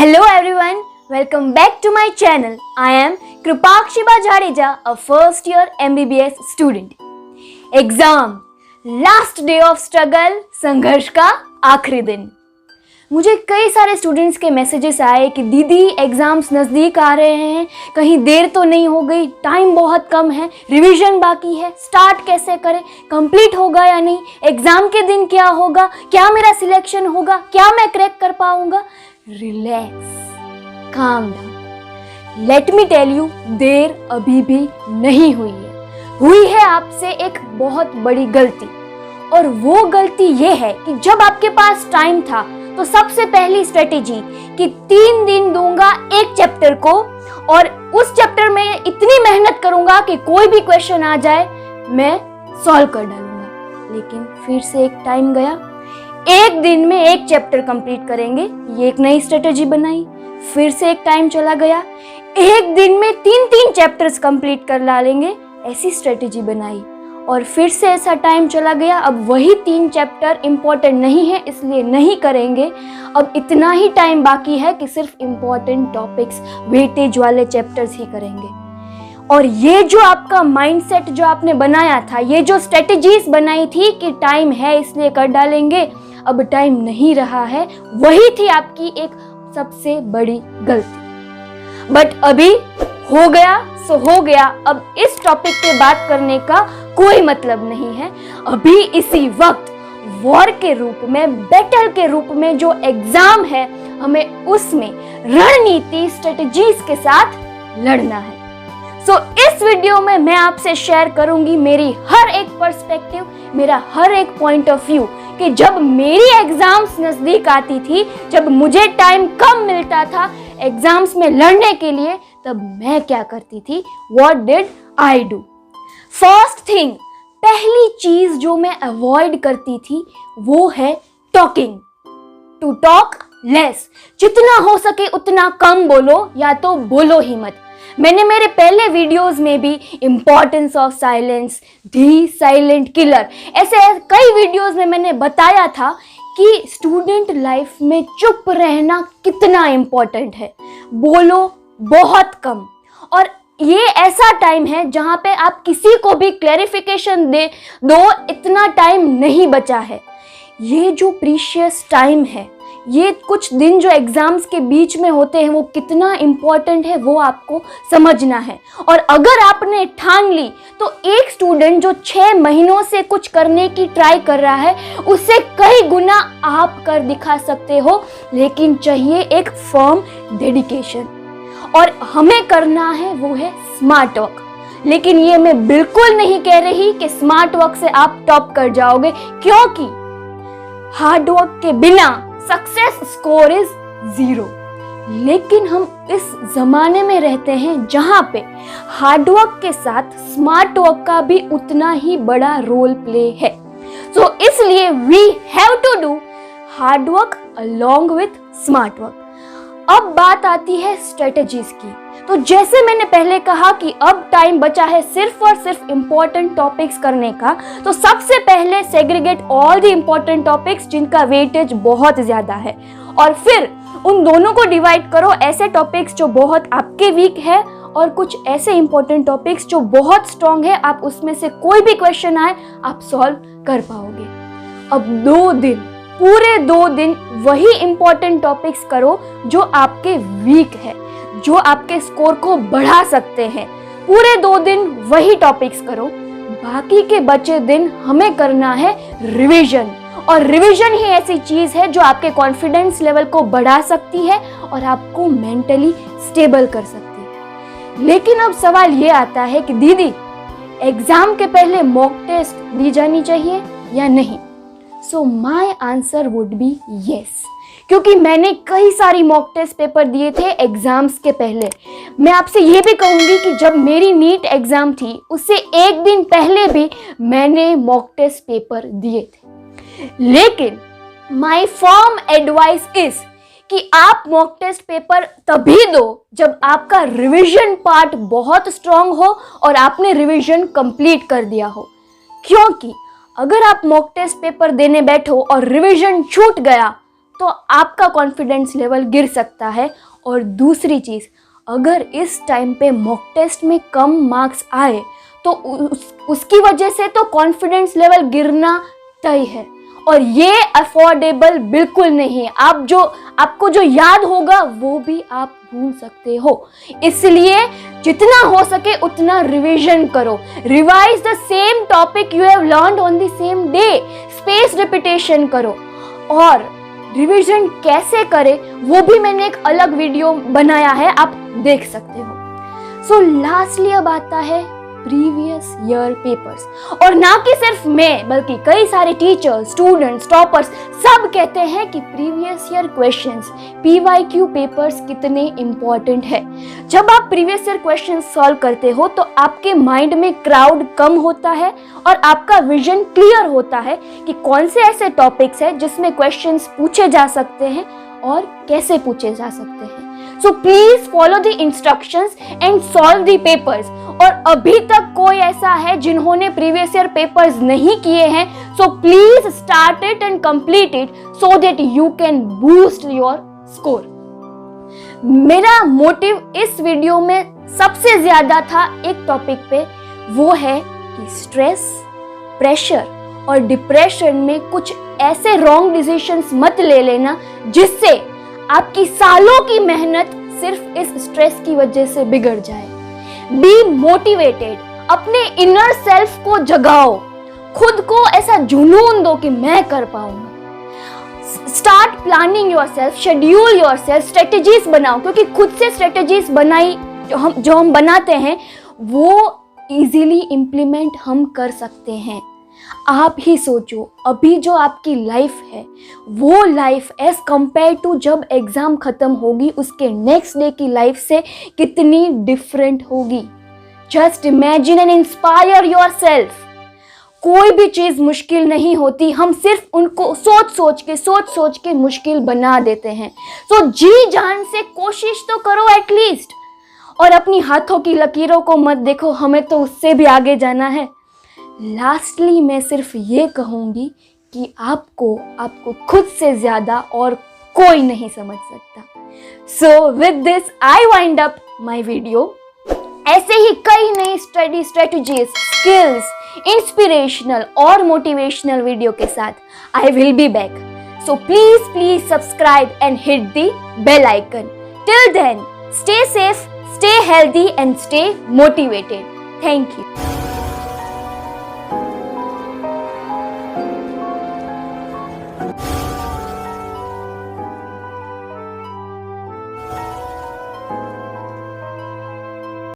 Hello everyone, welcome back to my channel. I am Krupakshiba Jadeja, a first year MBBS student. Exam, last day of struggle, संघर्ष का आखिरी दिन। मुझे कई सारे स्टूडेंट्स के मैसेजेस आए कि दीदी एग्ज़ाम्स नज़दीक आ रहे हैं, कहीं देर तो नहीं हो गई, टाइम बहुत कम है, रिवीजन बाकी है, स्टार्ट कैसे करें, कंप्लीट होगा या नहीं, एग्ज़ाम के दिन क्या होगा, क्या मेरा सिलेक्शन होगा, क्या मैं क्रैक कर पाऊंगा। Relax, calm down. Let me tell you, देर अभी भी नहीं हुई है आपसे एक बहुत बड़ी गलती। और वो गलती ये है कि जब आपके पास टाइम था तो सबसे पहली स्ट्रेटेजी कि 3 दिन दूंगा एक चैप्टर को और उस चैप्टर में इतनी मेहनत करूंगा कि कोई भी क्वेश्चन आ जाए मैं सॉल्व कर डालूंगा। लेकिन फिर से एक टाइम गया, एक दिन में एक चैप्टर कंप्लीट करेंगे, ये एक नई स्ट्रेटेजी बनाई। फिर से एक टाइम चला गया, एक दिन में 3 चैप्टर्स कंप्लीट कर डालेंगे, ऐसी स्ट्रेटेजी बनाई। और फिर से ऐसा टाइम चला गया, अब वही 3 चैप्टर इंपॉर्टेंट नहीं है इसलिए नहीं करेंगे, अब इतना ही टाइम बाकी है कि सिर्फ इंपॉर्टेंट टॉपिक्स, वेटेज वाले चैप्टर्स ही करेंगे। और ये जो आपका माइंडसेट जो आपने बनाया था, ये जो स्ट्रेटेजीज बनाई थी कि टाइम है इसलिए कर डालेंगे, अब टाइम नहीं रहा है, वही थी आपकी एक सबसे बड़ी गलती। बट अभी हो गया सो हो गया, अब इस टॉपिक पे बात करने का कोई मतलब नहीं है। अभी इसी वक्त वॉर के रूप में, बैटल के रूप में जो एग्जाम है, हमें उसमें रणनीति, स्ट्रेटजीज के साथ लड़ना है। सो इस वीडियो में मैं आपसे शेयर करूंगी मेरी हर एक पर्सपेक्टिव, मेरा हर एक पॉइंट ऑफ व्यू कि जब मेरी एग्जाम्स नजदीक आती थी, जब मुझे टाइम कम मिलता था एग्जाम्स में लड़ने के लिए, तब मैं क्या करती थी, what did I do. First thing, पहली चीज जो मैं अवॉइड करती थी वो है टॉकिंग। टू टॉक लेस, जितना हो सके उतना कम बोलो या तो बोलो ही मत। मैंने मेरे पहले वीडियोस में भी importance of silence, the silent killer, ऐसे कई वीडियोस में मैंने बताया था कि स्टूडेंट लाइफ में चुप रहना कितना इंपॉर्टेंट है, बोलो बहुत कम। और ये ऐसा टाइम है जहां पे आप किसी को भी क्लैरिफिकेशन दे दो, इतना टाइम नहीं बचा है। ये जो प्रीशियस टाइम है, ये कुछ दिन जो एग्जाम्स के बीच में होते हैं, वो कितना इंपॉर्टेंट है वो आपको समझना है। और अगर आपने ठान ली तो एक स्टूडेंट जो 6 महीनों से कुछ करने की ट्राई कर रहा है, उससे कई गुना आप कर दिखा सकते हो। लेकिन चाहिए एक फर्म डेडिकेशन, और हमें करना है वो है स्मार्ट वर्क। लेकिन ये मैं बिल्कुल नहीं कह रही कि स्मार्ट वर्क से आप टॉप कर जाओगे, क्योंकि हार्ड वर्क के बिना सक्सेस स्कोर इज 0। लेकिन हम इस जमाने में रहते हैं जहां पे हार्ड वर्क के साथ स्मार्ट वर्क का भी उतना ही बड़ा रोल प्ले है। सो इसलिए we have to do hard work along with smart work. अब बात आती है स्ट्रेटजीज की। तो जैसे मैंने पहले कहा कि अब टाइम बचा है सिर्फ और सिर्फ इंपॉर्टेंट टॉपिक्स करने का, तो सबसे पहले segregate all the important topics जिनका वेटेज बहुत ज्यादा है, और फिर उन दोनों को डिवाइड करो, ऐसे टॉपिक्स जो बहुत आपके वीक है और कुछ ऐसे इंपॉर्टेंट टॉपिक्स जो बहुत स्ट्रॉन्ग है, आप उसमें से कोई भी क्वेश्चन आए आप सॉल्व कर पाओगे। अब 2 दिन, पूरे 2 दिन वही इंपॉर्टेंट टॉपिक्स करो जो आपके वीक है, जो आपके स्कोर को बढ़ा सकते हैं। पूरे 2 दिन वही टॉपिक्स करो, बाकी के बचे दिन हमें करना है रिवीजन। और रिवीजन ही ऐसी चीज है जो आपके कॉन्फिडेंस लेवल को बढ़ा सकती है और आपको मेंटली स्टेबल कर सकती है। लेकिन अब सवाल ये आता है कि दीदी एग्जाम के पहले मॉक टेस्ट दी जानी चाहिए या नहीं। So my answer would be yes, क्योंकि मैंने कई सारी मॉक टेस्ट पेपर दिए थे एग्जाम्स के पहले। मैं आपसे ये भी कहूँगी कि जब मेरी नीट एग्जाम थी उससे एक दिन पहले भी मैंने मॉक टेस्ट पेपर दिए थे। लेकिन माय फर्म एडवाइस इज कि आप मॉक टेस्ट पेपर तभी दो जब आपका रिवीजन पार्ट बहुत स्ट्रांग हो और आपने रिवीजन कंप्लीट कर दिया हो। क्योंकि अगर आप मॉक टेस्ट पेपर देने बैठो और रिवीजन छूट गया तो आपका कॉन्फिडेंस लेवल गिर सकता है। और दूसरी चीज़, अगर इस टाइम पे मॉक टेस्ट में कम मार्क्स आए तो उसकी वजह से तो कॉन्फिडेंस लेवल गिरना तय है, और ये अफोर्डेबल बिल्कुल नहीं है। आपको जो याद होगा वो भी आप भूल सकते हो। इसलिए जितना हो सके उतना रिवीजन करो। Revise the same topic you have learned on the same day. Space repetition करो। और रिवीजन कैसे करें वो भी मैंने एक अलग वीडियो बनाया है, आप देख सकते हो। सो लास्टली अब आता है प्रीवियस ईयर पेपर्स। और ना कि सिर्फ मैं, बल्कि कई सारे टीचर्स, स्टूडेंट्स, टॉपर्स सब कहते हैं कि previous year questions, PYQ papers कितने इंपॉर्टेंट है। जब आप प्रीवियस ईयर क्वेश्चंस सॉल्व करते हो तो आपके माइंड में क्राउड कम होता है और आपका विजन क्लियर होता है कि कौन से ऐसे टॉपिक्स हैं जिसमें क्वेश्चंस पूछे जा सकते हैं और कैसे पूछे जा सकते हैं। So please follow the instructions and solve the papers। और अभी तक कोई ऐसा है जिन्होंने प्रीवियस ईयर पेपर्स नहीं किए हैं, so please start it and complete it so that you can boost your score। मेरा मोटिव इस वीडियो में सबसे ज्यादा था एक टॉपिक पे, वो है कि स्ट्रेस, प्रेशर और डिप्रेशन में कुछ ऐसे रॉन्ग डिसीजंस मत ले लेना जिससे आपकी सालों की मेहनत सिर्फ इस स्ट्रेस की वजह से बिगड़ जाए। बी मोटिवेटेड, अपने इनर सेल्फ को जगाओ, खुद को ऐसा जुनून दो कि मैं कर पाऊंगा। Start planning yourself, schedule yourself, strategies बनाओ, क्योंकि खुद से स्ट्रेटजीज बनाई जो हम बनाते हैं वो इजीली इम्प्लीमेंट हम कर सकते हैं। आप ही सोचो, अभी जो आपकी लाइफ है वो लाइफ एज कंपेयर टू जब एग्जाम खत्म होगी उसके नेक्स्ट डे की लाइफ से कितनी डिफरेंट होगी। Just imagine and inspire yourself. कोई भी चीज मुश्किल नहीं होती, हम सिर्फ उनको सोच सोच के मुश्किल बना देते हैं। तो जी जान से कोशिश तो करो एटलीस्ट, और अपनी हाथों की लकीरों को मत देखो, हमें तो उससे भी आगे जाना है। लास्टली मैं सिर्फ ये कहूँगी कि आपको खुद से ज़्यादा और कोई नहीं समझ सकता। So with this I wind up my video. ऐसे ही कई नई स्टडी स्ट्रेटजीज, स्किल्स, इंस्पिरेशनल और मोटिवेशनल वीडियो के साथ I will be back. So please subscribe and hit the bell icon. Till then stay safe, stay healthy and stay motivated. Thank you.